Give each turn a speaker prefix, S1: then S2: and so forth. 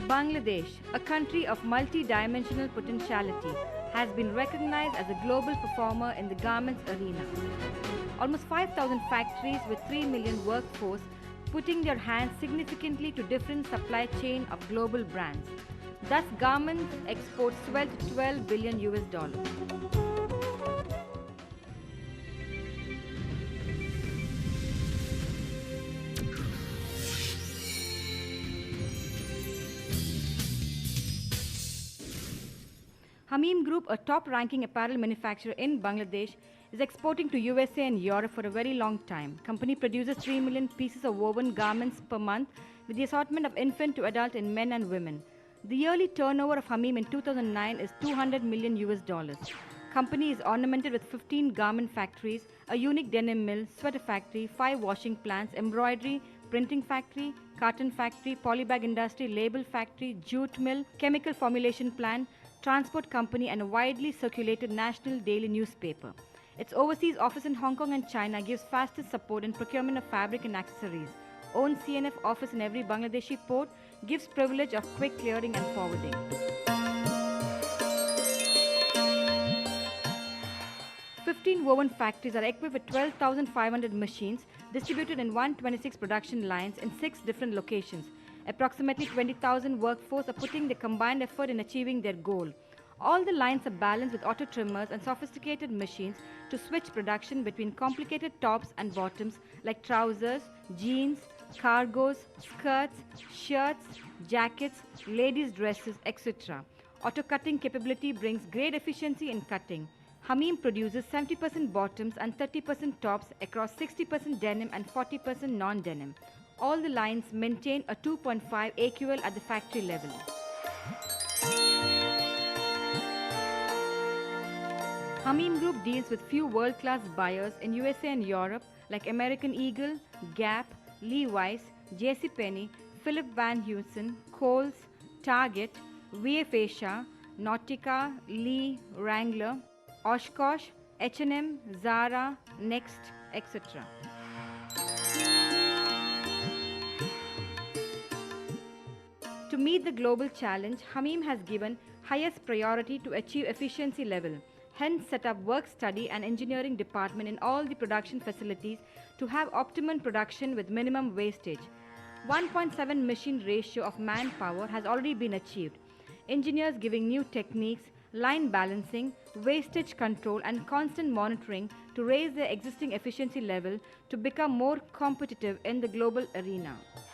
S1: Bangladesh, a country of multi-dimensional potentiality, has been recognized as a global performer in the garments arena. Almost 5,000 factories with 3 million workforce putting their hands significantly to different supply chain of global brands. Thus, garments exports swell to 12 billion US dollars. Hamim Group, a top-ranking apparel manufacturer in Bangladesh, is exporting to USA and Europe for a very long time. Company produces 3 million pieces of woven garments per month with the assortment of infant to adult in men and women. The yearly turnover of Hamim in 2009 is 200 million US dollars. Company is ornamented with 15 garment factories, a unique denim mill, sweater factory, 5 washing plants, embroidery, printing factory, carton factory, polybag industry, label factory, jute mill, chemical formulation plant, transport company and a widely circulated national daily newspaper. Its overseas office in Hong Kong and China gives fastest support in procurement of fabric and accessories. Own CNF office in every Bangladeshi port gives privilege of quick clearing and forwarding. 15 woven factories are equipped with 12,500 machines distributed in 126 production lines in 6 different locations. Approximately 20,000 workforce are putting their combined effort in achieving their goal. All the lines are balanced with auto trimmers and sophisticated machines to switch production between complicated tops and bottoms like trousers, jeans, cargos, skirts, shirts, jackets, ladies' dresses, etc. Auto cutting capability brings great efficiency in cutting. Hamim produces 70% bottoms and 30% tops across 60% denim and 40% non-denim. All the lines maintain a 2.5 AQL at the factory level. Hamim Group deals with few world-class buyers in USA and Europe like American Eagle, Gap, Levi's, JCPenney, Philip Van Heusen, Kohl's, Target, VF Asia, Nautica, Lee, Wrangler, Oshkosh, H&M, Zara, Next, etc. To meet the global challenge, Hamim has given highest priority to achieve efficiency level, hence set up work study and engineering department in all the production facilities to have optimum production with minimum wastage. 1.7 machine ratio of manpower has already been achieved. Engineers giving new techniques, line balancing, wastage control and constant monitoring to raise their existing efficiency level to become more competitive in the global arena.